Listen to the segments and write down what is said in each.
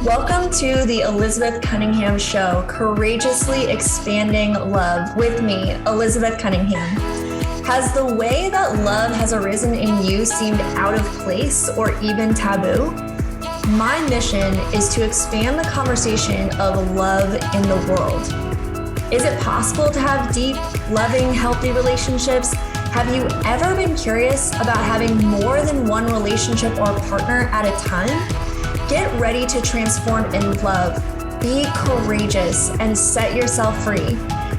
Welcome to the Elizabeth Cunningham Show, Courageously Expanding Love with me, Elizabeth Cunningham. Has the way that love has arisen in you seemed out of place or even taboo? My mission is to expand the conversation of love in the world. Is it possible to have deep, loving, healthy relationships? Have you ever been curious about having more than one relationship or partner at a time? Get ready to transform in love, be courageous, and set yourself free.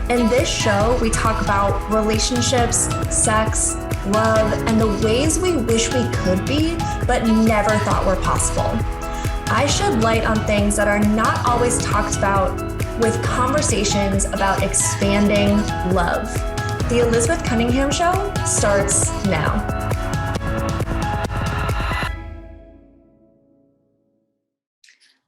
In this show, we talk about relationships, sex, love, and the ways we wish we could be, but never thought were possible. I shed light on things that are not always talked about with conversations about expanding love. The Elizabeth Cunningham Show starts now.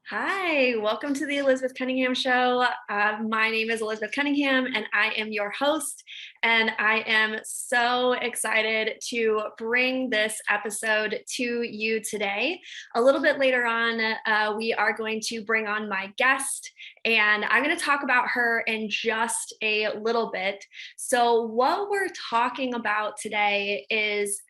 Hi, welcome to the Elizabeth Cunningham Show. My name is Elizabeth Cunningham and I am your host, and I am so excited to bring this episode to you today. A little bit later on, we are going to bring on my guest, and I'm going to talk about her in just a little bit. So what we're talking about today is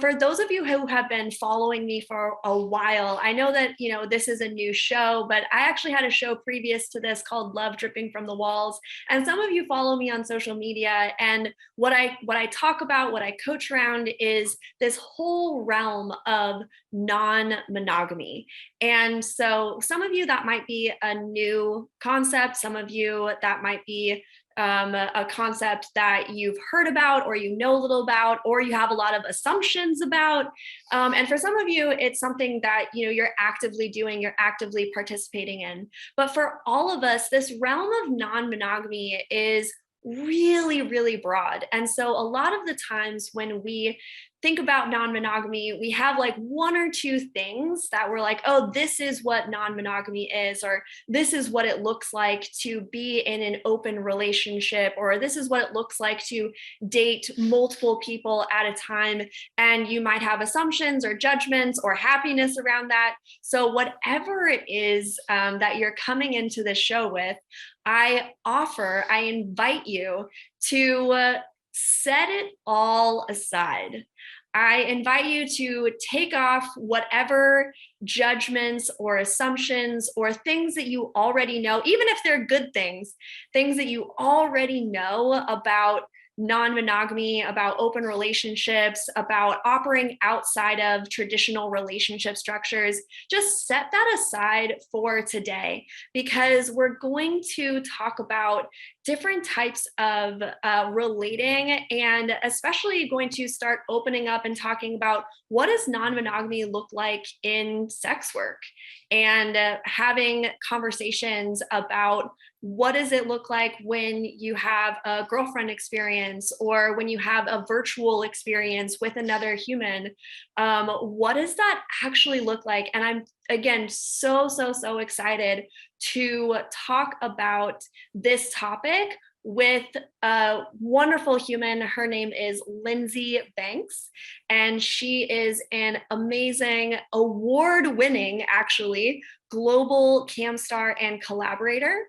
for those of you who have been following me for a while, I know that, this is a new show, but I actually had a show previous to this called Love Dripping from the Walls. And some of you follow me on social media. And what I talk about, what I coach around is this whole realm of non-monogamy. And so some of you, that might be a new concept. Some of you, that might be a concept that you've heard about or you know a little about, or you have a lot of assumptions about. And for some of you, it's something that you're actively doing, you're actively participating in. But for all of us, this realm of non-monogamy is really, really broad. And so a lot of the times when we think about non-monogamy, we have like one or two things that we're like, oh, this is what non-monogamy is, or this is what it looks like to be in an open relationship, or this is what it looks like to date multiple people at a time. And you might have assumptions or judgments or happiness around that. So whatever it is that you're coming into this show with, I invite you to set it all aside. I invite you to take off whatever judgments or assumptions or things that you already know, even if they're good things that you already know about non-monogamy, about open relationships, about operating outside of traditional relationship structures. Just set that aside for today, because we're going to talk about different types of relating, and especially going to start opening up and talking about what does non-monogamy look like in sex work, and having conversations about what does it look like when you have a girlfriend experience, or when you have a virtual experience with another human. What does that actually look like? And I'm, again, so excited to talk about this topic with a wonderful human. Her name is Lindsey Banks, and she is an amazing, award-winning, actually, global cam star and collaborator.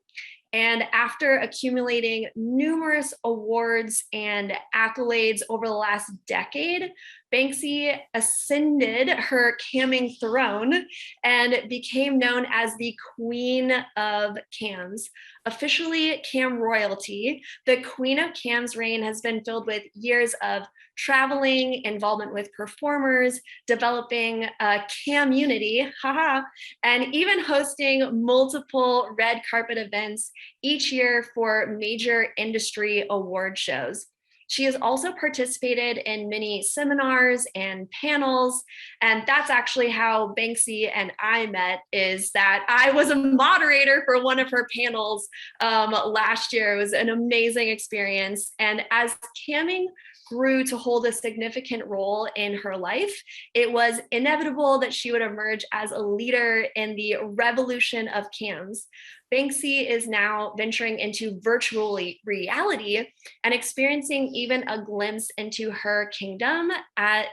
And after accumulating numerous awards and accolades over the last decade, Banksie ascended her camming throne and became known as the Queen of Cams. Officially cam royalty, the Queen of Cam's reign has been filled with years of traveling, involvement with performers, developing a community, and even hosting multiple red carpet events each year for major industry award shows. She has also participated in many seminars and panels, and that's actually how Banksie and I met, is that I was a moderator for one of her panels last year. It was an amazing experience, and as camming grew to hold a significant role in her life, it was inevitable that she would emerge as a leader in the revolution of cams. Banksie is now venturing into virtual reality and experiencing even a glimpse into her kingdom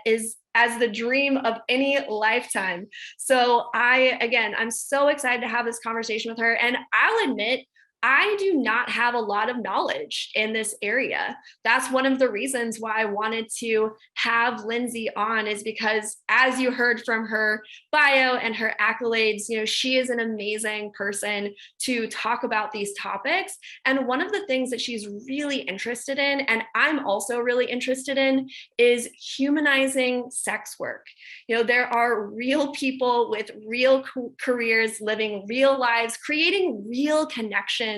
is as the dream of any lifetime. So I'm so excited to have this conversation with her. And I'll admit, I do not have a lot of knowledge in this area. That's one of the reasons why I wanted to have Lindsey on, is because, as you heard from her bio and her accolades, she is an amazing person to talk about these topics. And one of the things that she's really interested in, and I'm also really interested in, is humanizing sex work. There are real people with real careers, living real lives, creating real connections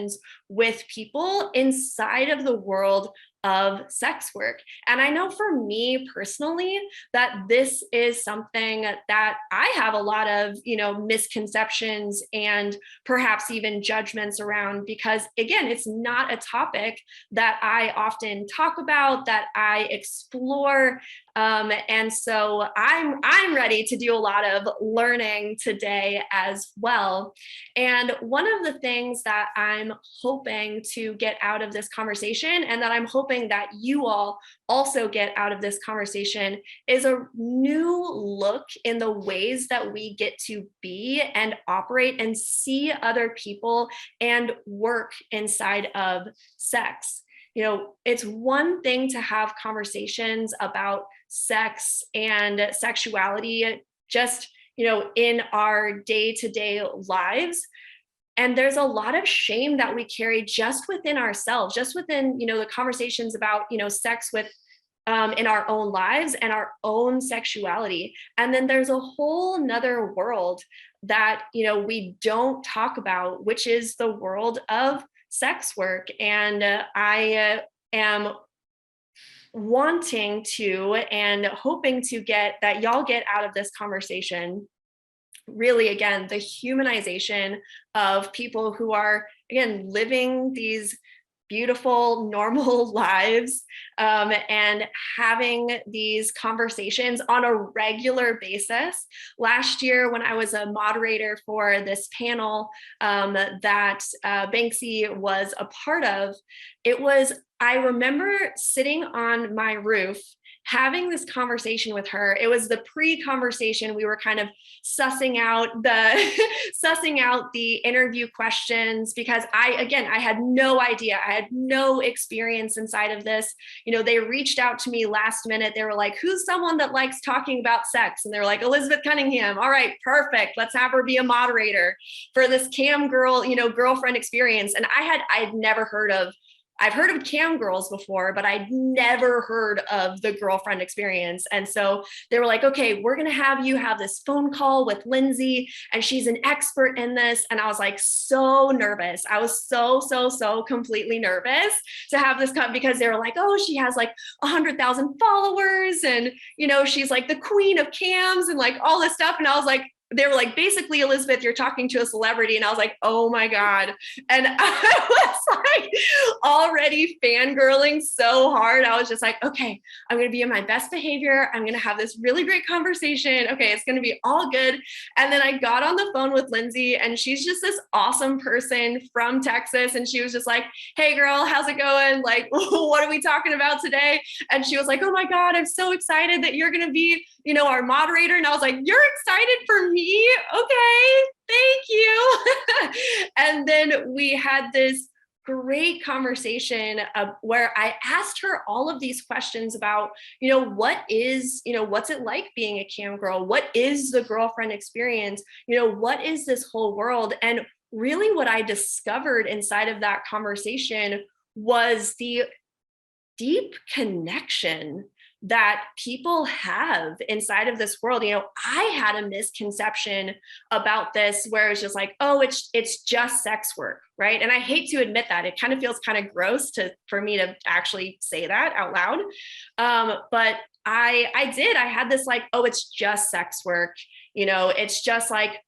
with people inside of the world of sex work. And I know for me personally that this is something that I have a lot of, misconceptions and perhaps even judgments around, because again, it's not a topic that I often talk about, that I explore. And so I'm ready to do a lot of learning today as well. And one of the things that I'm hoping to get out of this conversation, and that I'm hoping that you all also get out of this conversation, is a new look in the ways that we get to be and operate and see other people and work inside of sex. It's one thing to have conversations about sex and sexuality just, in our day-to-day lives. And there's a lot of shame that we carry just within ourselves, just within, the conversations about, sex with in our own lives and our own sexuality. And then there's a whole nother world that, we don't talk about, which is the world of sex work. And I am wanting to and hoping to get that y'all get out of this conversation, really, again, the humanization of people who are, again, living these beautiful, normal lives, and having these conversations on a regular basis. Last year, when I was a moderator for this panel that Banksie was a part of, I remember sitting on my roof having this conversation with her. It was the pre-conversation. We were kind of sussing out the interview questions, because I had no idea. I had no experience inside of this. They reached out to me last minute. They were like, who's someone that likes talking about sex? And they're like, Elizabeth Cunningham. All right, perfect. Let's have her be a moderator for this cam girl, girlfriend experience. And I'd never heard of I've heard of cam girls before, but I'd never heard of the girlfriend experience. And so they were like, okay, we're going to have you have this phone call with Lindsey, and she's an expert in this. And I was like, so nervous. I was so completely nervous to have this come, because they were like, oh, she has like 100,000 followers, and, she's like the queen of cams and like all this stuff. And I was like, they were like, basically, Elizabeth, you're talking to a celebrity. And I was like, oh my God. And I was like already fangirling so hard. I was just like, okay, I'm going to be in my best behavior. I'm going to have this really great conversation. Okay, it's going to be all good. And then I got on the phone with Lindsey, and she's just this awesome person from Texas. And she was just like, hey girl, how's it going? Like, what are we talking about today? And she was like, oh my God, I'm so excited that you're going to be, our moderator. And I was like, you're excited for me? Okay, thank you. And then we had this great conversation where I asked her all of these questions about, what's it like being a cam girl? What is the girlfriend experience? What is this whole world? And really what I discovered inside of that conversation was the deep connection that people have inside of this world. I had a misconception about this where it's just like, oh, it's just sex work, right? And I hate to admit that. It kind of feels kind of gross for me to actually say that out loud. But I had this like, oh, it's just sex work. It's just like,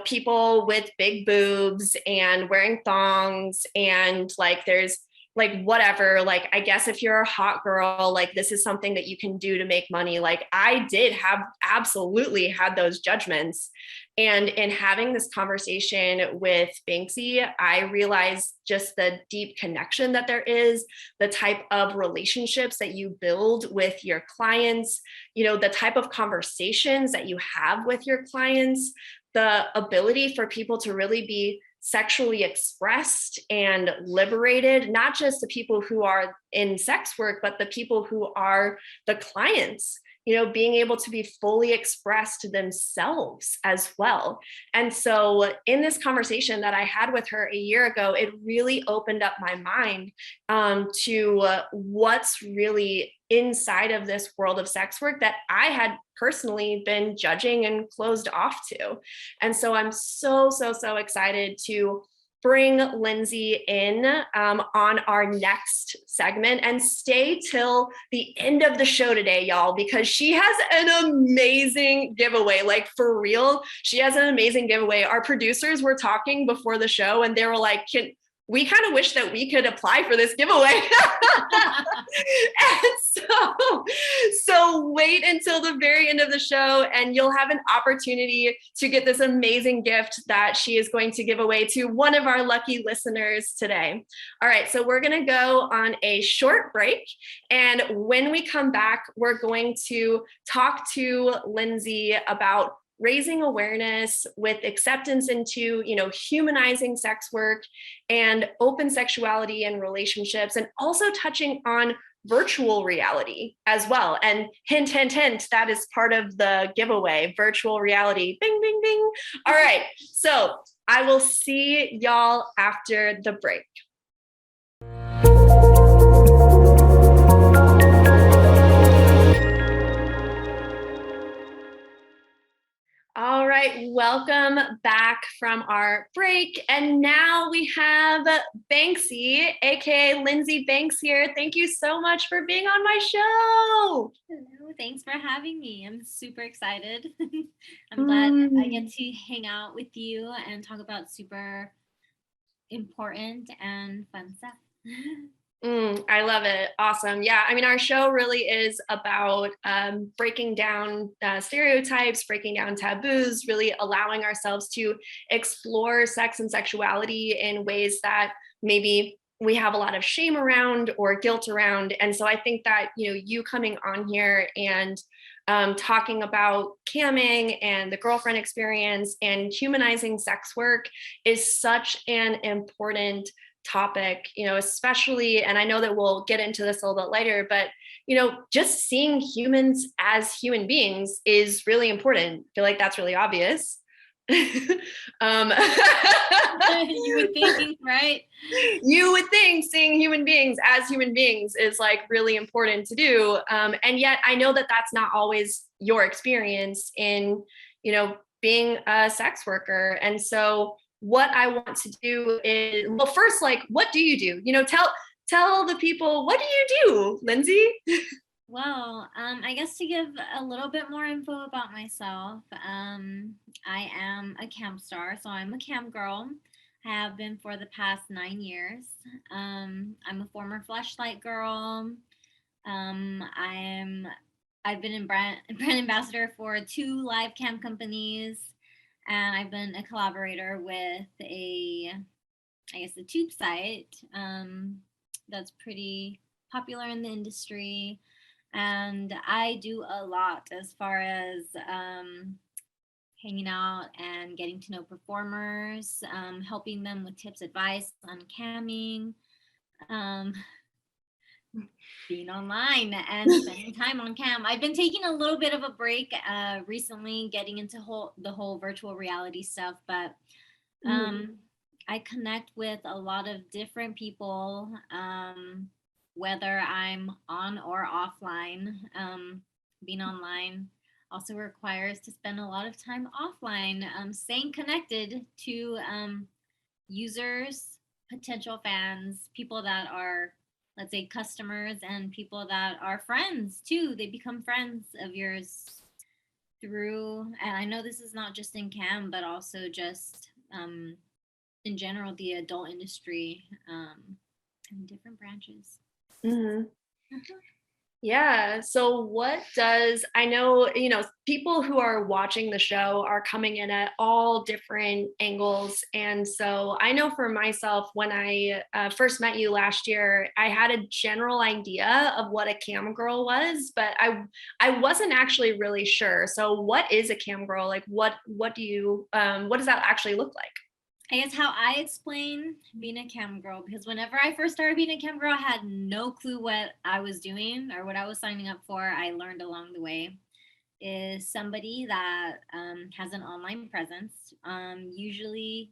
people with big boobs and wearing thongs, and like there's like whatever, like I guess if you're a hot girl, like this is something that you can do to make money. Like I did have absolutely had those judgments. And in having this conversation with Banksie, I realized just the deep connection that there is, the type of relationships that you build with your clients, you know, the type of conversations that you have with your clients, the ability for people to really be sexually expressed and liberated, not just the people who are in sex work, but the people who are the clients, you know, being able to be fully expressed themselves as well. And so in this conversation that I had with her a year ago, it really opened up my mind to what's really inside of this world of sex work that I had personally been judging and closed off to. And so I'm so excited to bring Lindsey in on our next segment, and stay till the end of the show today, y'all, because she has an amazing giveaway. Like for real, she has an amazing giveaway. Our producers were talking before the show and they were like, we kind of wish that we could apply for this giveaway. And so wait until the very end of the show and you'll have an opportunity to get this amazing gift that she is going to give away to one of our lucky listeners today. All right, so we're going to go on a short break. And when we come back, we're going to talk to Lindsey about raising awareness with acceptance into, you know, humanizing sex work and open sexuality and relationships, and also touching on virtual reality as well. And hint, hint, hint, that is part of the giveaway, virtual reality. Bing, bing, bing. All right. So I will see y'all after the break. All right, welcome back from our break. And now we have Banksie, aka Lindsey Banks here. Thank you so much for being on my show. Hello, thanks for having me. I'm super excited. I'm glad I get to hang out with you and talk about super important and fun stuff. I love it. Awesome. Yeah. I mean, our show really is about breaking down stereotypes, breaking down taboos, really allowing ourselves to explore sex and sexuality in ways that maybe we have a lot of shame around or guilt around. And so I think that, you know, you coming on here and talking about camming and the girlfriend experience and humanizing sex work is such an important topic, you know, especially, and I know that we'll get into this a little bit later, but, you know, just seeing humans as human beings is really important. I feel like that's really obvious. You would think, right? You would think seeing human beings as human beings is like really important to do. And yet I know that that's not always your experience in, you know, being a sex worker. And so what I want to do is, well, first, like, what do you do? You know, tell the people, what do you do, Lindsey? Well, I guess to give a little bit more info about myself, I am a camp star, so I'm a camp girl. I have been for the past 9 years. I'm a former Fleshlight girl. I've been brand ambassador for 2 live camp companies, and I've been a collaborator with a tube site that's pretty popular in the industry. And I do a lot as far as hanging out and getting to know performers, helping them with tips, advice on camming, being online and spending time on cam. I've been taking a little bit of a break recently, getting into the whole virtual reality stuff, but I connect with a lot of different people, whether I'm on or offline. Being online also requires to spend a lot of time offline, staying connected to users, potential fans, people that are, let's say, customers, and people that are friends too. They become friends of yours through, and I know this is not just in cam, but also just in general, the adult industry. and different branches. Mm-hmm. Mhm. Yeah. So I know, people who are watching the show are coming in at all different angles. And so I know for myself, when I first met you last year, I had a general idea of what a cam girl was, but I wasn't actually really sure. So what is a cam girl? Like what do you what does that actually look like? I guess how I explain being a cam girl, because whenever I first started being a cam girl, I had no clue what I was doing or what I was signing up for. I learned along the way. Is somebody that has an online presence. Usually,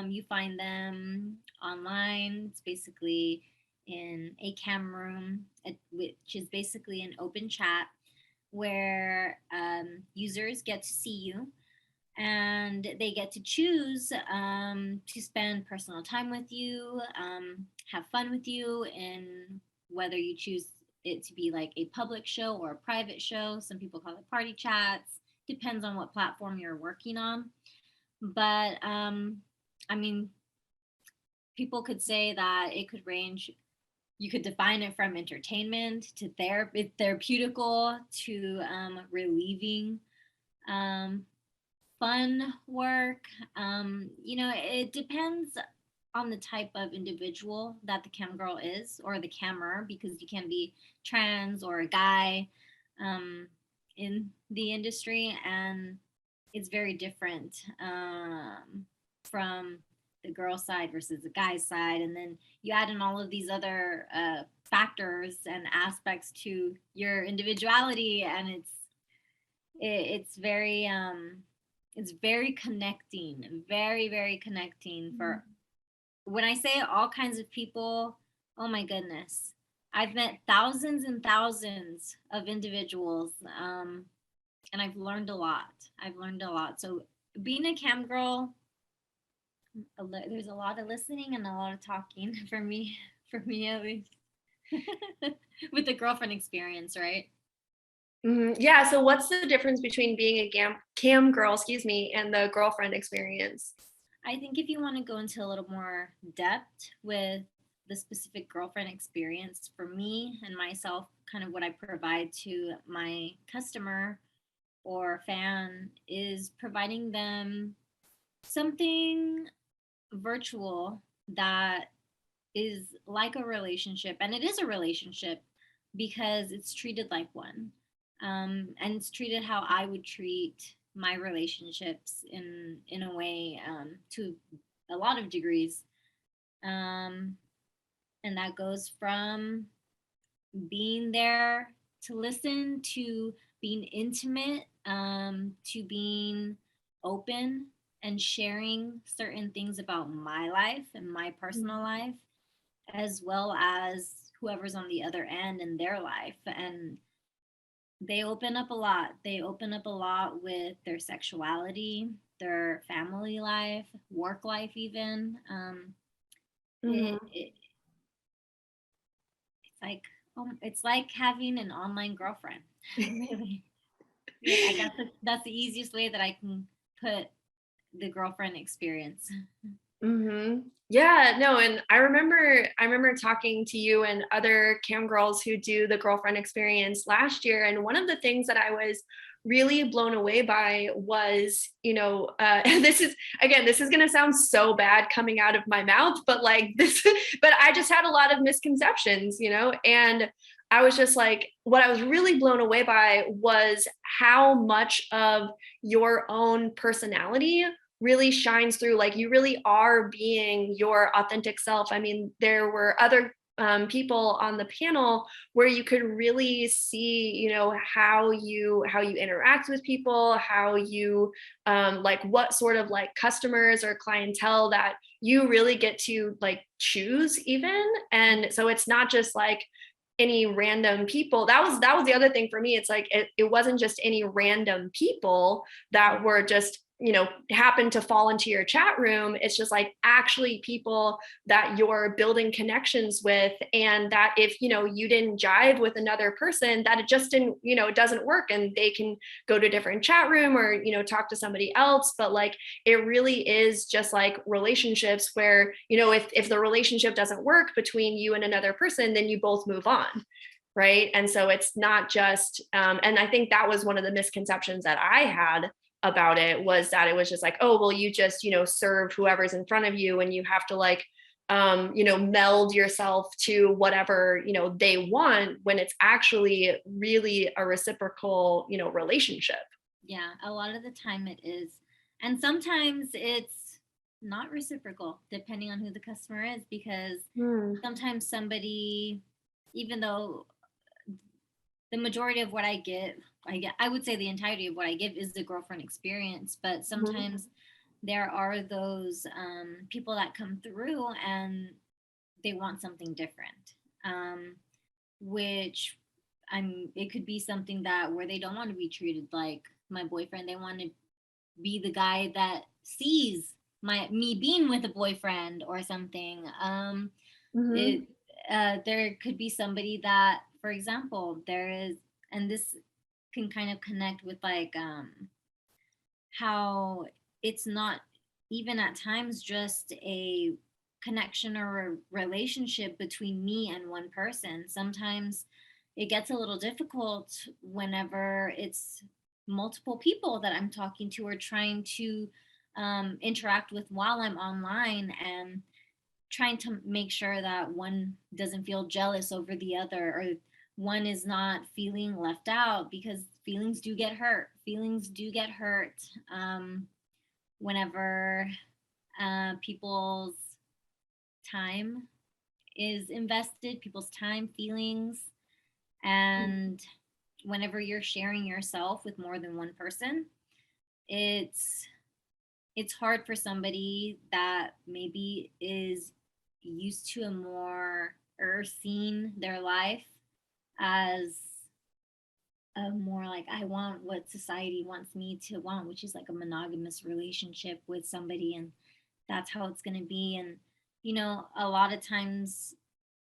you find them online. It's basically in a cam room, which is basically an open chat where users get to see you and they get to choose to spend personal time with you, have fun with you, and whether you choose it to be like a public show or a private show. Some people call it party chats. Depends on what platform you're working on. But I mean, people could say that it could range. You could define it from entertainment to therapeutical to relieving. Um, Fun work. It depends on the type of individual that the cam girl is or the camera, because you can be trans or a guy um, in the industry, and it's very different from the girl side versus the guy side. And then you add in all of these other factors and aspects to your individuality, and it's very it's very connecting, very, very connecting for when I say all kinds of people. Oh my goodness. I've met thousands and thousands of individuals, and I've learned a lot. I've learned a lot. So being a cam girl, there's a lot of listening and a lot of talking for me at least, with the girlfriend experience, right? Yeah. So what's the difference between being a cam girl, excuse me, and the girlfriend experience? I think if you want to go into a little more depth with the specific girlfriend experience, for me and myself, kind of what I provide to my customer or fan is providing them something virtual that is like a relationship. And it is a relationship because it's treated like one. And it's treated how I would treat my relationships in a way, to a lot of degrees. Um, and that goes from being there to listen, to being intimate, to being open and sharing certain things about my life and my personal life, as well as whoever's on the other end in their life. And they open up a lot. They open up a lot with their sexuality, their family life, work life, even. Mm-hmm. It's like having an online girlfriend. Really. Yeah, I guess that's the easiest way that I can put the girlfriend experience. Yeah, no, and I remember talking to you and other cam girls who do the girlfriend experience last year, and one of the things that I was really blown away by was, this is going to sound so bad coming out of my mouth, but like this, but I just had a lot of misconceptions, and I was just like, what I was really blown away by was how much of your own personality really shines through. Like you really are being your authentic self. I mean, there were other people on the panel where you could really see, how you interact with people, how you like what sort of like customers or clientele that you really get to like choose even. And so it's not just like any random people. That was the other thing for me. It's like it wasn't just any random people that were just happen to fall into your chat room. It's just like actually people that you're building connections with, and that if, you didn't jive with another person, that it just didn't, it doesn't work, and they can go to a different chat room or, talk to somebody else. But like, it really is just like relationships where, if the relationship doesn't work between you and another person, then you both move on. Right. And so it's not just, and I think that was one of the misconceptions that I had about it, was that it was just like, oh, well, you just, serve whoever's in front of you, and you have to like, meld yourself to whatever, they want, when it's actually really a reciprocal, relationship. Yeah, a lot of the time it is. And sometimes it's not reciprocal, depending on who the customer is, because sometimes somebody, even though the majority of what I give, I would say the entirety of what I give is the girlfriend experience, but sometimes there are those people that come through and they want something different, which it could be something that where they don't want to be treated like my boyfriend. They want to be the guy that sees me being with a boyfriend or something. There could be somebody that, for example, and this can kind of connect with like how it's not even at times just a connection or a relationship between me and one person. Sometimes it gets a little difficult whenever it's multiple people that I'm talking to or trying to interact with while I'm online, and trying to make sure that one doesn't feel jealous over the other, or one is not feeling left out, because feelings do get hurt. Feelings do get hurt whenever people's time is invested, people's time, feelings, and whenever you're sharing yourself with more than one person, it's hard for somebody that maybe is used to a more seeing their life as a more like, I want what society wants me to want, which is like a monogamous relationship with somebody, and that's how it's going to be. And a lot of times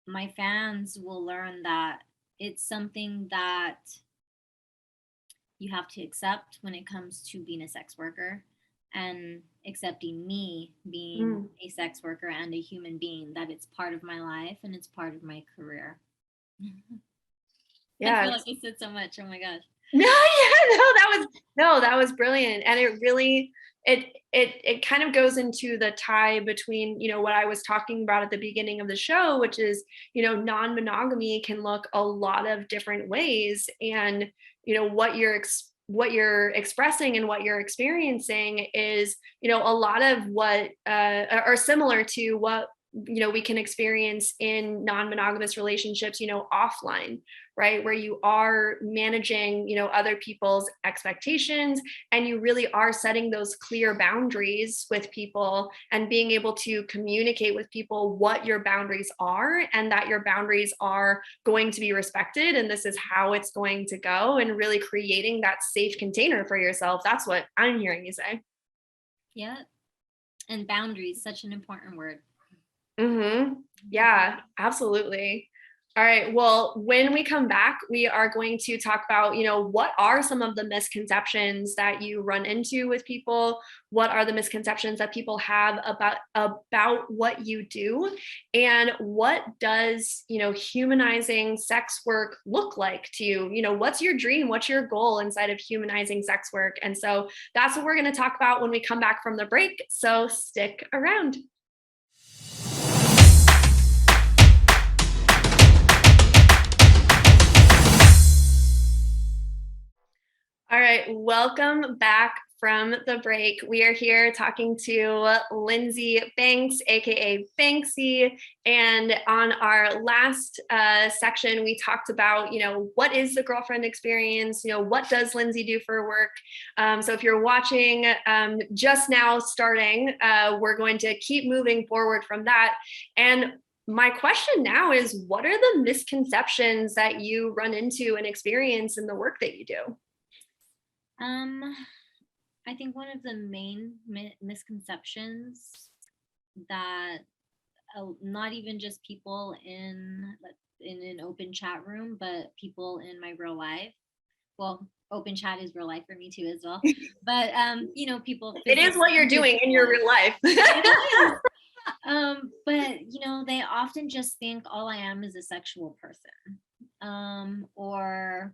my fans will learn that it's something that you have to accept when it comes to being a sex worker, and accepting me being a sex worker and a human being, that it's part of my life and it's part of my career. Yeah. I feel like I said so much. Oh my gosh. That was brilliant. And it really, it kind of goes into the tie between, what I was talking about at the beginning of the show, which is, non-monogamy can look a lot of different ways. And, what you're expressing and what you're experiencing is, a lot of what are similar to what, we can experience in non-monogamous relationships, offline, right? Where you are managing, other people's expectations, and you really are setting those clear boundaries with people, and being able to communicate with people what your boundaries are, and that your boundaries are going to be respected, and this is how it's going to go, and really creating that safe container for yourself. That's what I'm hearing you say. Yeah. And boundaries, such an important word. Yeah, absolutely. All right. Well, when we come back, we are going to talk about, what are some of the misconceptions that you run into with people? What are the misconceptions that people have about what you do? And what does, humanizing sex work look like to you? What's your dream? What's your goal inside of humanizing sex work? And so that's what we're going to talk about when we come back from the break. So stick around. All right, welcome back from the break. We are here talking to Lindsey Banks, aka Banksie, and on our last section, we talked about, what is the girlfriend experience? What does Lindsey do for work? So if you're watching just now starting, we're going to keep moving forward from that. And my question now is, what are the misconceptions that you run into and experience in the work that you do? I think one of the main misconceptions that not even just people in an open chat room, but people in my real life. Well, open chat is real life for me too as well. But you know, people. It is what you're doing in your real life. It is. But you know, they often just think all I am is a sexual person, or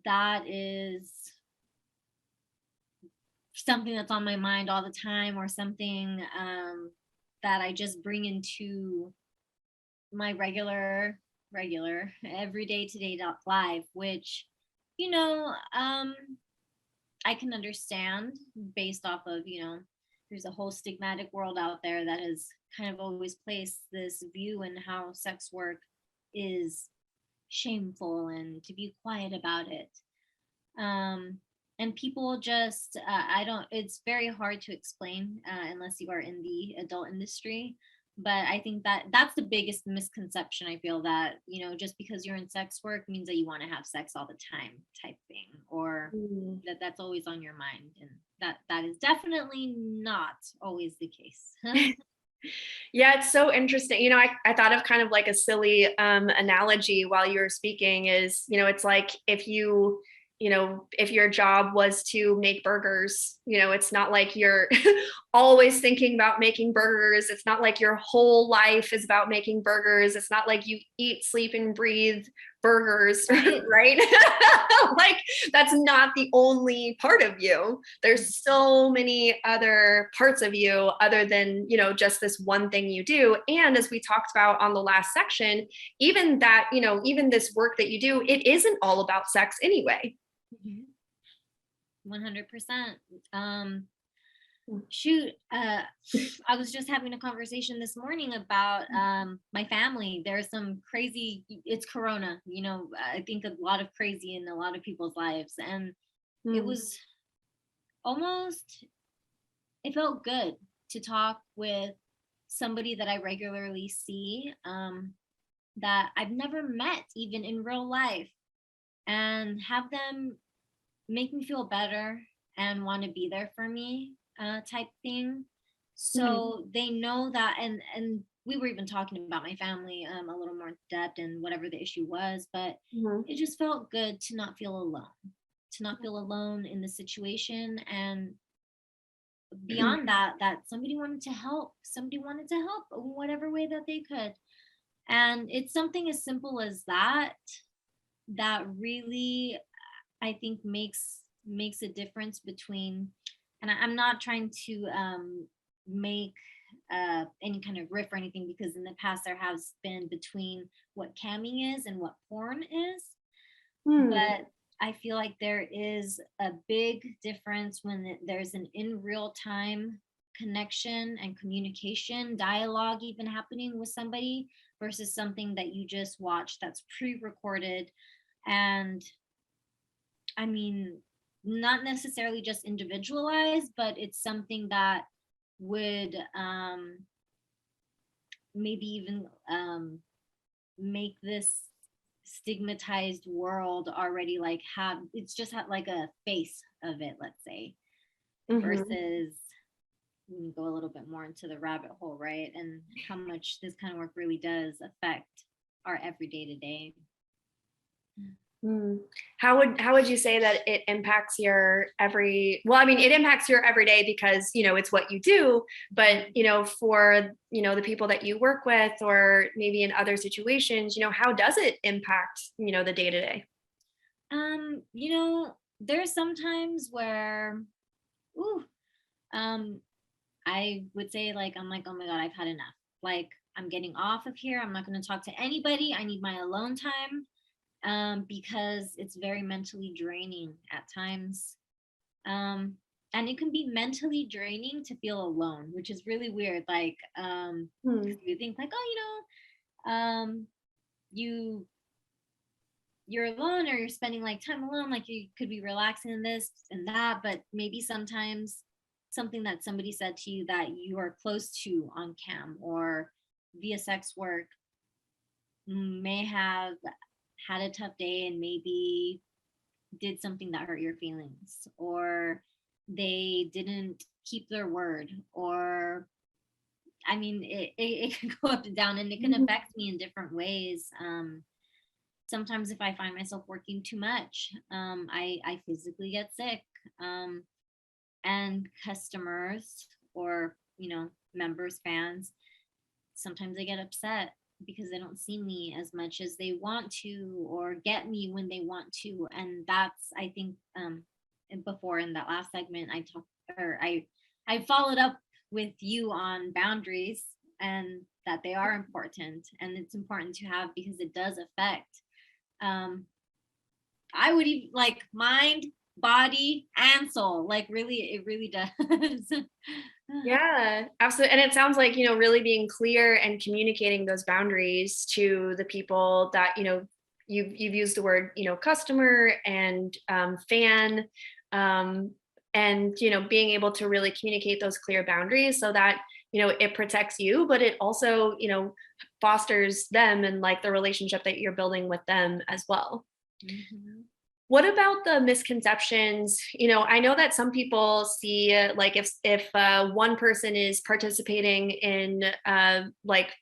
that is something that's on my mind all the time, or something that I just bring into my regular everyday today life, which, you know, I can understand based off of, you know, there's a whole stigmatic world out there that has kind of always placed this view in how sex work is shameful and to be quiet about it. And people just, I don't, it's very hard to explain unless you are in the adult industry. But I think that that's the biggest misconception. I feel that, you know, just because you're in sex work means that you want to have sex all the time type thing, or that that's always on your mind. And that is definitely not always the case. Yeah, it's so interesting. You know, I thought of kind of like a silly analogy while you were speaking is, you know, it's like if you know, if your job was to make burgers, you know, it's not like you're always thinking about making burgers. It's not like your whole life is about making burgers. It's not like you eat, sleep, and breathe burgers, right? Like that's not the only part of you. There's so many other parts of you other than, you know, just this one thing you do. And as we talked about on the last section, even that, you know, even this work that you do, it isn't all about sex anyway. 100%. Shoot, I was just having a conversation this morning about my family. There's some crazy, it's Corona, you know, I think a lot of crazy in a lot of people's lives. And it was almost, it felt good to talk with somebody that I regularly see, that I've never met even in real life, and have them make me feel better and want to be there for me, type thing. So they know that, and we were even talking about my family a little more in depth and whatever the issue was, but it just felt good to not feel alone, in the situation. And beyond that, that somebody wanted to help, in whatever way that they could. And it's something as simple as that that really, I think, makes a difference between, and I'm not trying to make any kind of riff or anything, because in the past there has been between what camming is and what porn is. But I feel like there is a big difference when there's an in real time connection and communication, dialogue even happening with somebody, versus something that you just watch that's pre-recorded. And I mean, not necessarily just individualized, but it's something that would maybe even make this stigmatized world already like have, it's just had like a face of it, let's say, versus we can go a little bit more into the rabbit hole, right? And how much this kind of work really does affect our everyday to day. How would you say that it impacts your well, I mean, it impacts your everyday because, you know, it's what you do, but, you know, for, you know, the people that you work with, or maybe in other situations, you know, how does it impact, you know, the day to day? You know, there's sometimes where, I would say, like, I'm like, oh my God, I've had enough. Like, I'm getting off of here. I'm not going to talk to anybody. I need my alone time. Because it's very mentally draining at times. And it can be mentally draining to feel alone, which is really weird. Like, you think like, oh, you know, you're alone, or you're spending like time alone, like you could be relaxing in this and that, but maybe sometimes something that somebody said to you that you are close to on cam or via sex work may have had a tough day and maybe did something that hurt your feelings, or they didn't keep their word, or I mean, it can go up and down, and it can Mhm. affect me in different ways. Sometimes if I find myself working too much, I physically get sick. Um, and customers, or, members, fans, sometimes they get upset because they don't see me as much as they want to, or get me when they want to. And that's, I think, and before in that last segment, I followed up with you on boundaries, and that they are important, and it's important to have because it does affect, um I would even like mind, body, and soul. Like really, it really does. Yeah, absolutely. And it sounds like, really being clear and communicating those boundaries to the people that, you've used the word, customer and fan, um, and, being able to really communicate those clear boundaries so that, it protects you, but it also, fosters them and like the relationship that you're building with them as well. Mhm. What about the misconceptions? I know that some people see like if one person is participating in like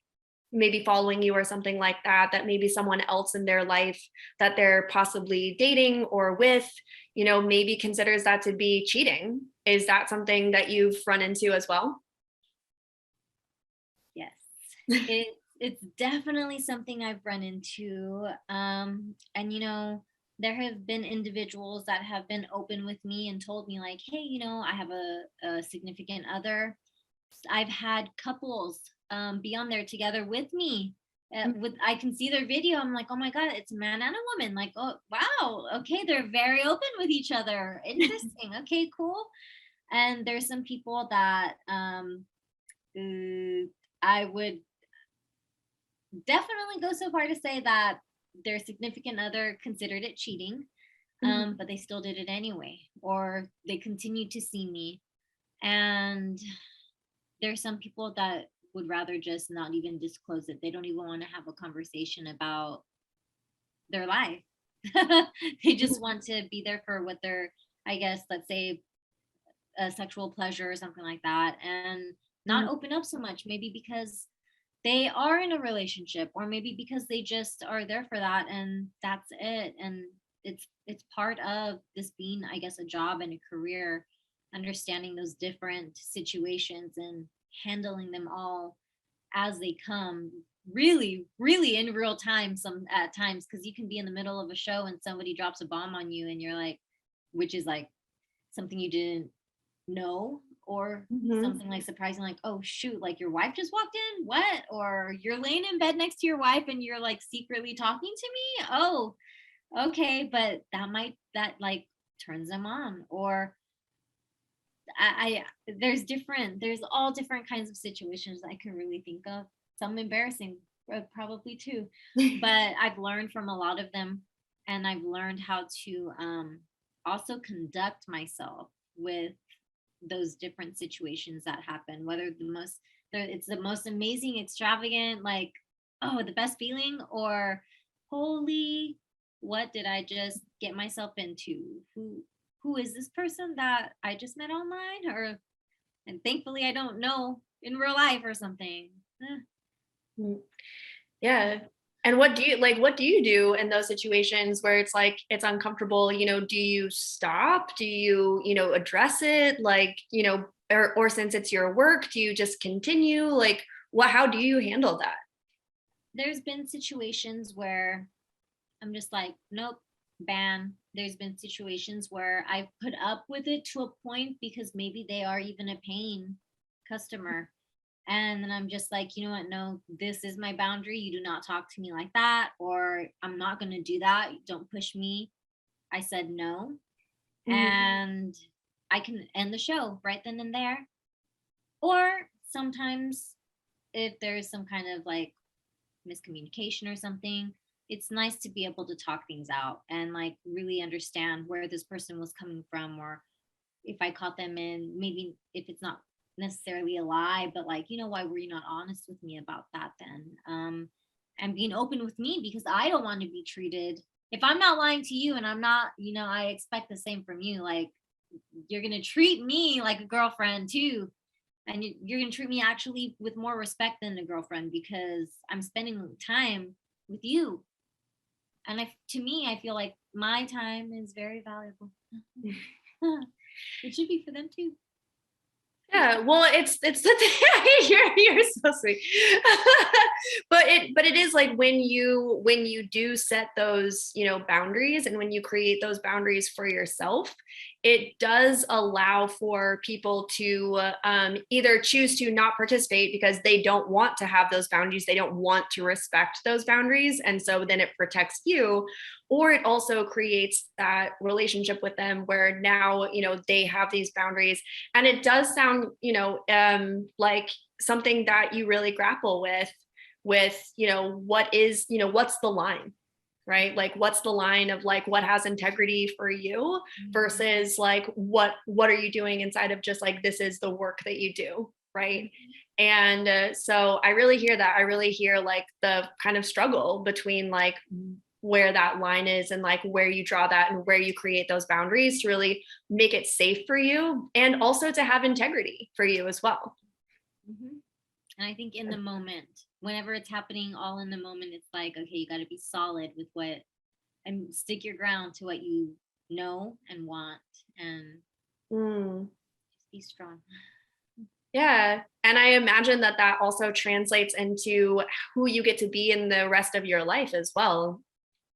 maybe following you or something like that, that maybe someone else in their life that they're possibly dating or with, maybe considers that to be cheating. Is that something that you've run into as well? Yes. It's definitely something I've run into. And there have been individuals that have been open with me and told me like, hey, I have a significant other. I've had couples be on there together with me. With I can see their video. I'm like, oh my god, it's a man and a woman. Like, oh wow, okay, they're very open with each other. Interesting. Okay, cool. And there's some people that I would definitely go so far to say that their significant other considered it cheating, Mhm. but they still did it anyway, or they continued to see me. And there's some people that would rather just not even disclose it. They don't even want to have a conversation about their life. They just want to be there for what their, I guess, let's say, sexual pleasure or something like that, and not Mhm. open up so much. Maybe because they are in a relationship, or maybe because they just are there for that, and that's it. And it's part of this being, I guess, a job and a career, understanding those different situations and handling them all as they come, really really in real time some at times, because you can be in the middle of a show and somebody drops a bomb on you, and you're like, which is like something you didn't know, or Mhm. something like surprising, like, oh shoot, like your wife just walked in, what? Or you're laying in bed next to your wife and you're like secretly talking to me. Oh, okay. But that like turns them on. Or there's all different kinds of situations I can really think of. Some embarrassing, probably too, but I've learned from a lot of them, and I've learned how to also conduct myself with those different situations that happen, whether it's the most amazing, extravagant, like, oh, the best feeling, or holy, what did I just get myself into? Who is this person that I just met online? Or, and thankfully I don't know in real life or something. Mm. Yeah. And what do you do in those situations where it's like it's uncomfortable? Do you stop? Do you, address it? Like, or since it's your work, do you just continue? Like how do you handle that? There's been situations where I'm just like, nope, ban. There's been situations where I've put up with it to a point because maybe they are even a paying customer. And then I'm just like, you know what? No, this is my boundary. You do not talk to me like that, or I'm not going to do that. Don't push me. I said no. Mhm. And I can end the show right then and there. Or sometimes, if there's some kind of like miscommunication or something, it's nice to be able to talk things out and like really understand where this person was coming from, or if I caught them in, maybe if it's not necessarily a lie, but like, why were you not honest with me about that then? And being open with me, because I don't want to be treated, if I'm not lying to you and I'm not, I expect the same from you. Like, you're going to treat me like a girlfriend too. And you're going to treat me actually with more respect than a girlfriend because I'm spending time with you. And to me, I feel like my time is very valuable. It should be for them too. Yeah, well, it's the thing. You're so sweet. But it is like when you do set those, boundaries, and when you create those boundaries for yourself, it does allow for people to either choose to not participate because they don't want to have those boundaries, they don't want to respect those boundaries, and so then it protects you. Or it also creates that relationship with them where now, they have these boundaries, and it does sound, like something that you really grapple with, what is, what's the line, right? Like, what's the line of like what has integrity for you versus like what are you doing inside of just like, this is the work that you do, right? And so I really hear that. I really hear like the kind of struggle between like where that line is and like where you draw that and where you create those boundaries to really make it safe for you and also to have integrity for you as well. Mm-hmm. And I think in the moment, whenever it's happening all in the moment, it's like, okay, you got to be solid with what, and stick your ground to what you know and want, and just be strong. Yeah. And I imagine that also translates into who you get to be in the rest of your life as well.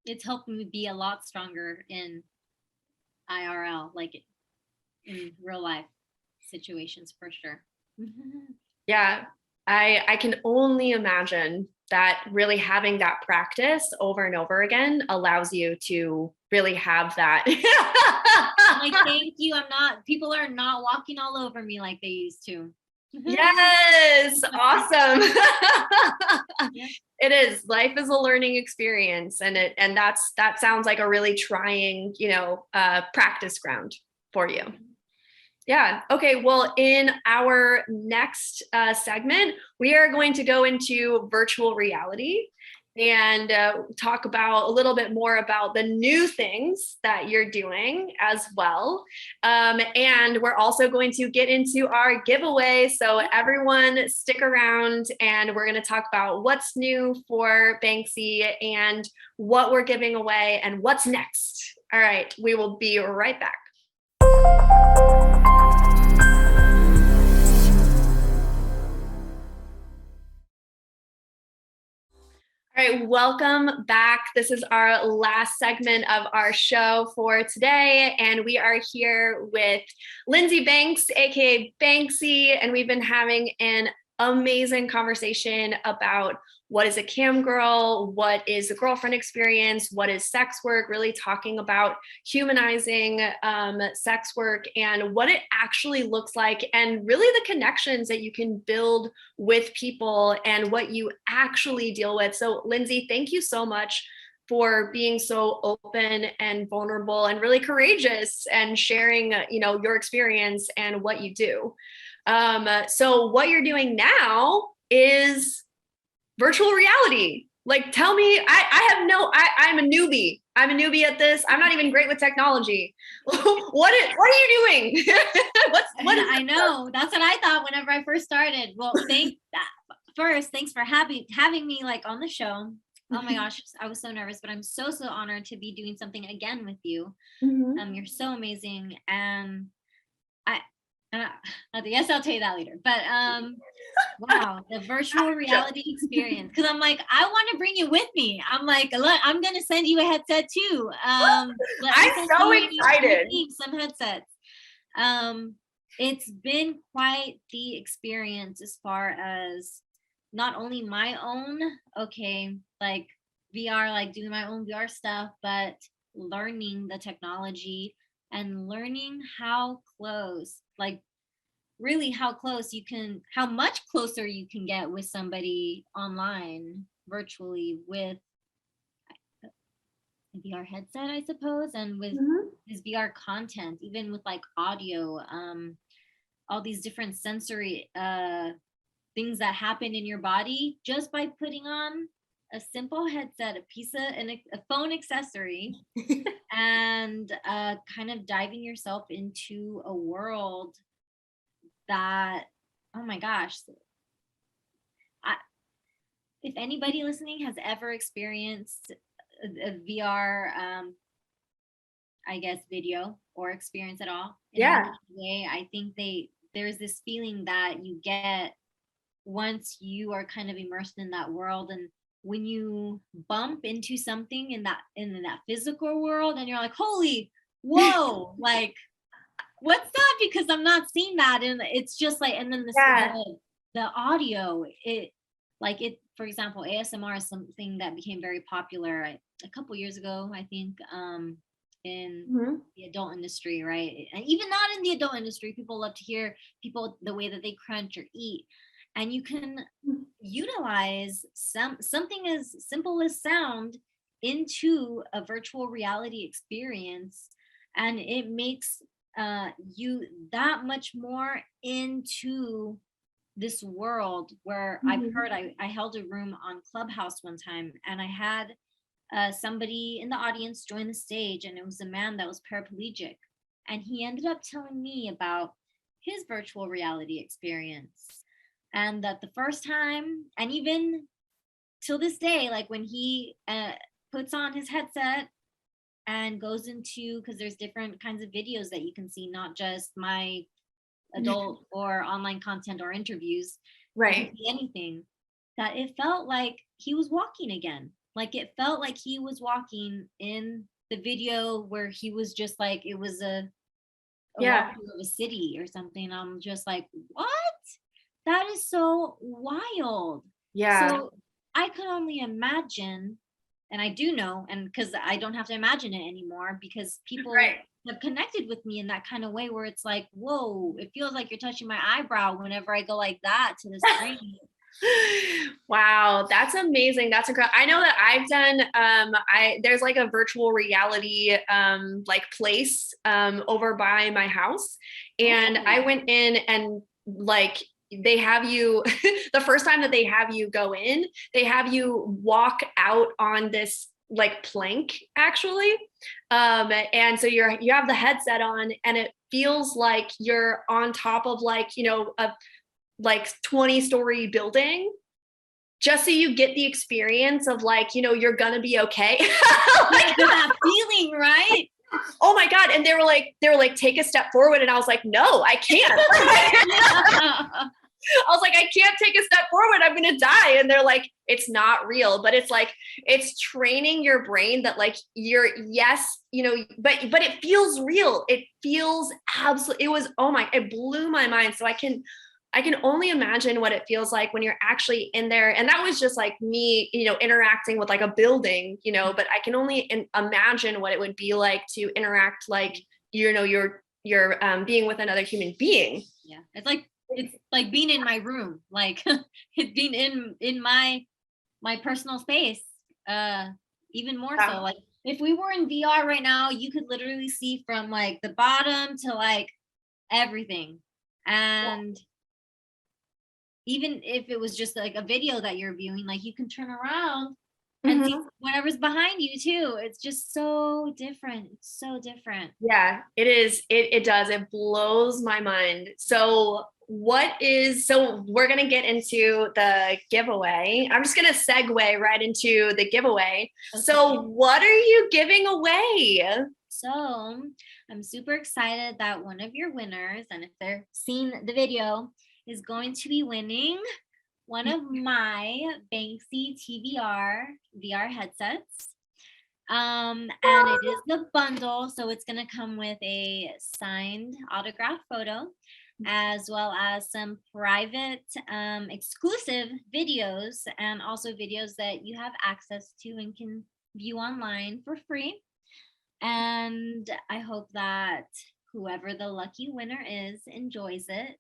It's helped me be a lot stronger in IRL, like in real life situations for sure. Yeah. I can only imagine that really having that practice over and over again allows you to really have that. I'm like, thank you. People are not walking all over me like they used to. Yes. Awesome. Yeah. It is. Life is a learning experience, and that sounds like a really trying, practice ground for you. Yeah. Okay. Well, in our next segment, we are going to go into virtual reality and talk about a little bit more about the new things that you're doing as well. And we're also going to get into our giveaway. So everyone stick around, and we're going to talk about what's new for Banksie and what we're giving away and what's next. All right. We will be right back. All right, welcome back. This is our last segment of our show for today, and we are here with Lindsey Banks, aka Banksie, and we've been having an amazing conversation about what is a cam girl, what is a girlfriend experience, what is sex work, really talking about humanizing sex work and what it actually looks like, and really the connections that you can build with people and what you actually deal with. So Lindsey, thank you so much for being so open and vulnerable and really courageous and sharing, your experience and what you do. So what you're doing now is virtual reality. Like, tell me, I'm a newbie. I'm a newbie at this. I'm not even great with technology. What are you doing? I know. That's what I thought whenever I first started. Well, thanks for having me like on the show. Oh my gosh, I was so nervous, but I'm so honored to be doing something again with you. Mm-hmm. You're so amazing, and I guess I'll tell you that later. But wow, the virtual reality experience. Because I'm like, I want to bring you with me. I'm like, look, I'm gonna send you a headset too. I'm so excited. Some headsets. It's been quite the experience as far as not only my own, like VR, like doing my own VR stuff, but learning the technology and learning how close, like really how much closer you can get with somebody online virtually with a VR headset, I suppose, and with this VR content, even with like audio, all these different sensory things that happen in your body just by putting on a simple headset, a phone accessory, and kind of diving yourself into a world that, oh my gosh, if anybody listening has ever experienced a VR, I guess, video or experience at all in any way, I think there's this feeling that you get once you are kind of immersed in that world, and when you bump into something in that physical world, and you're like, holy, whoa, like, what's that? Because I'm not seeing that, and it's just like, and then the audio, for example, ASMR is something that became very popular a couple years ago, I think, in the adult industry, right? And even not in the adult industry, people love to hear people, the way that they crunch or eat. And you can utilize something as simple as sound into a virtual reality experience, and it makes you that much more into this world where I've heard, I held a room on Clubhouse one time, and I had somebody in the audience join the stage, and it was a man that was paraplegic, and he ended up telling me about his virtual reality experience, and that the first time, and even till this day, like when he puts on his headset and goes into, because there's different kinds of videos that you can see, not just my adult or online content or interviews, right? Anything, that it felt like he was walking again. Like it felt like he was walking in the video, where he was just like, it was a walkthrough of a city or something. I'm just like, what? That is so wild. Yeah. So I could only imagine, and I do know, and because I don't have to imagine it anymore, because people have connected with me in that kind of way, where it's like, whoa, it feels like you're touching my eyebrow whenever I go like that to the screen. Wow, that's amazing. That's incredible. I know that I've done there's like a virtual reality like place over by my house, and I went in, and like they have you the first time that they have you go in, they have you walk out on this like plank, actually, and so you have the headset on, and it feels like you're on top of, like, you know, a like 20-story building, just so you get the experience of, like, you know, you're gonna be okay. Like that feeling, right? Oh my God. And they were like, take a step forward. And I was like, no, I can't. I was like, I can't take a step forward. I'm going to die. And they're like, it's not real, but it's like, it's training your brain that, like, you're, yes, you know, but it feels real. It feels absolutely, it blew my mind. So I can only imagine what it feels like when you're actually in there. And that was just like me, you know, interacting with like a building, you know, but I can only imagine what it would be like to interact, like, you know, you're being with another human being. Yeah. It's like being in my room, like it's being in my personal space, even more so. Like if we were in VR right now, you could literally see from like the bottom to like everything. And even if it was just like a video that you're viewing, like you can turn around and see whatever's behind you too. It's just so different. It's so different. Yeah, it is. It does. It blows my mind. So we're going to get into the giveaway. I'm just going to segue right into the giveaway. Okay. So what are you giving away? So I'm super excited that one of your winners, and if they're seeing the video, is going to be winning one of my Banksie TVR VR headsets. And it is the bundle, so it's going to come with a signed autograph photo, as well as some private exclusive videos, and also videos that you have access to and can view online for free. And I hope that whoever the lucky winner is enjoys it.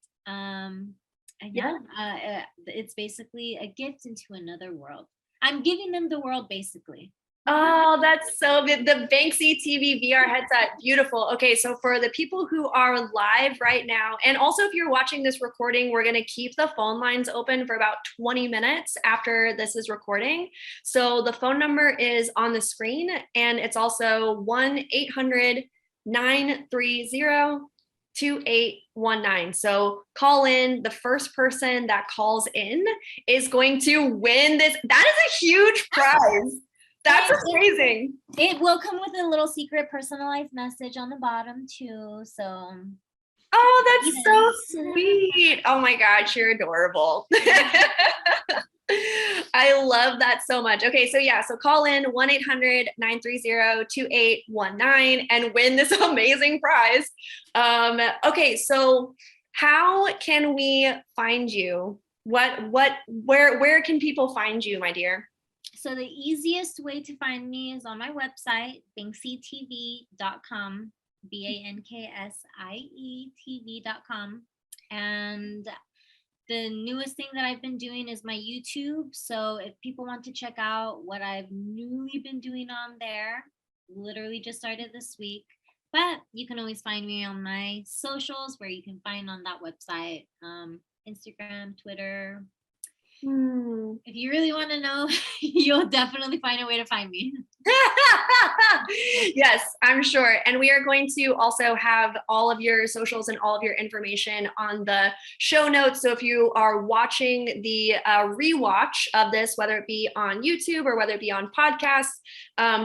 It's basically a gift into another world. I'm giving them the world, basically. Oh, that's so good. The Banksie TV VR headset. Beautiful. Okay, so for the people who are live right now, and also if you're watching this recording, we're going to keep the phone lines open for about 20 minutes after this is recording. So the phone number is on the screen, and it's also 1-800-930-2819. So call in. The first person that calls in is going to win this. That is a huge prize. That's amazing. It will come with a little secret personalized message on the bottom too. So. Oh, that's so sweet. Oh my gosh, you're adorable. I love that so much. Okay, so yeah, so call in 1-800-930-2819 and win this amazing prize. Okay, so how can we find you? Where can people find you, my dear? So the easiest way to find me is on my website, banksietv.com, BANKSIETV.com. And the newest thing that I've been doing is my YouTube. So if people want to check out what I've newly been doing on there, literally just started this week. But you can always find me on my socials where you can find on that website, Instagram, Twitter. If you really want to know, you'll definitely find a way to find me. Yes, I'm sure. And we are going to also have all of your socials and all of your information on the show notes. So if you are watching the rewatch of this, whether it be on YouTube or whether it be on podcasts,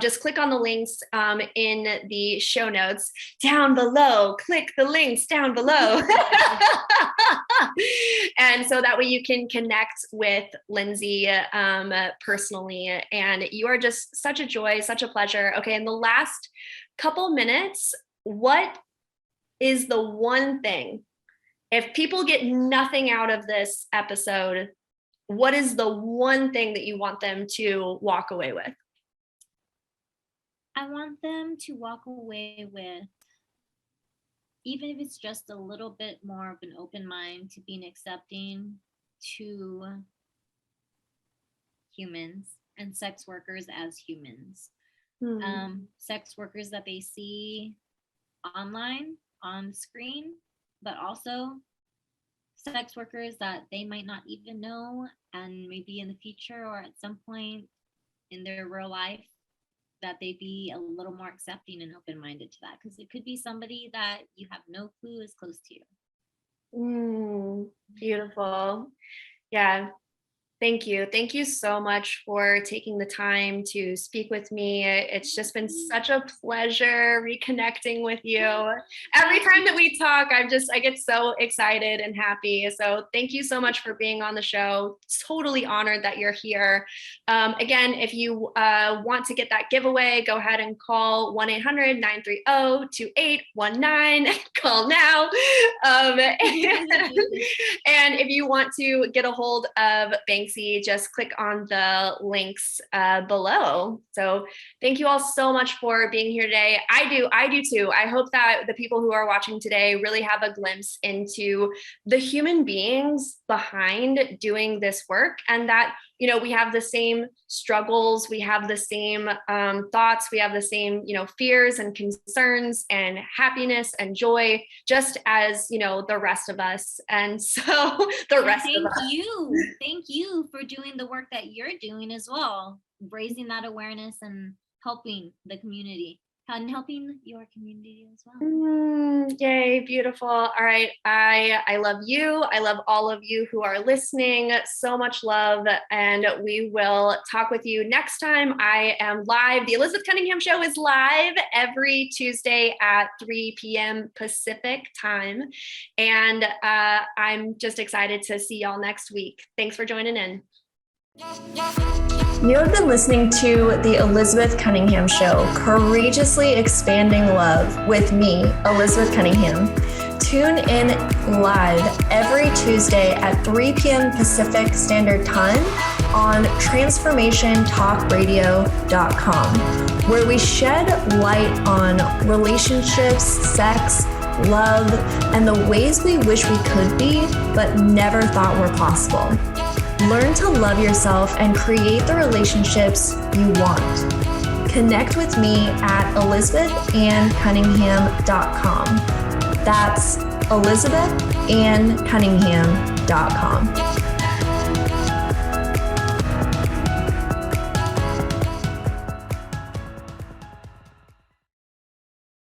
just click on the links in the show notes down below. Click the links down below. And so that way you can connect with Lindsey personally. And you are just such a joy, such a pleasure. Okay, in the last couple minutes, what is the one thing, if people get nothing out of this episode, what is the one thing that you want them to walk away with? I want them to walk away with, even if it's just a little bit more of an open mind to being accepting to humans and sex workers as humans. Sex workers that they see online, on screen, but also sex workers that they might not even know, and maybe in the future or at some point in their real life, that they be a little more accepting and open-minded to that, because it could be somebody that you have no clue is close to you. Beautiful. Yeah. Thank you. Thank you so much for taking the time to speak with me. It's just been such a pleasure reconnecting with you. Every time that we talk, I get so excited and happy. So thank you so much for being on the show. Totally honored that you're here. Again, if you want to get that giveaway, go ahead and call 1-800-930-2819. Call now. And if you want to get a hold of Banksie, just click on the links below. So thank you all so much for being here today. I do too. I hope that the people who are watching today really have a glimpse into the human beings behind doing this work, and that, you know, we have the same struggles, we have the same thoughts, we have the same, you know, fears and concerns and happiness and joy, just as, you know, the rest of us. And so Thank you for doing the work that you're doing as well, raising that awareness and helping the community and helping your community as well. Yay, beautiful. All right. I love you. I love all of you who are listening. So much love. And we will talk with you next time. I am live. The Elizabeth Cunningham Show is live every Tuesday at 3 p.m. Pacific time. And I'm just excited to see y'all next week. Thanks for joining in. You have been listening to The Elizabeth Cunningham Show, courageously expanding love with me, Elizabeth Cunningham. Tune in live every Tuesday at 3 p.m. Pacific Standard Time on transformationtalkradio.com, where we shed light on relationships, sex, love, and the ways we wish we could be, but never thought were possible. Learn to love yourself and create the relationships you want. connect with me at elizabethanncunningham.com. That's elizabethanncunningham.com.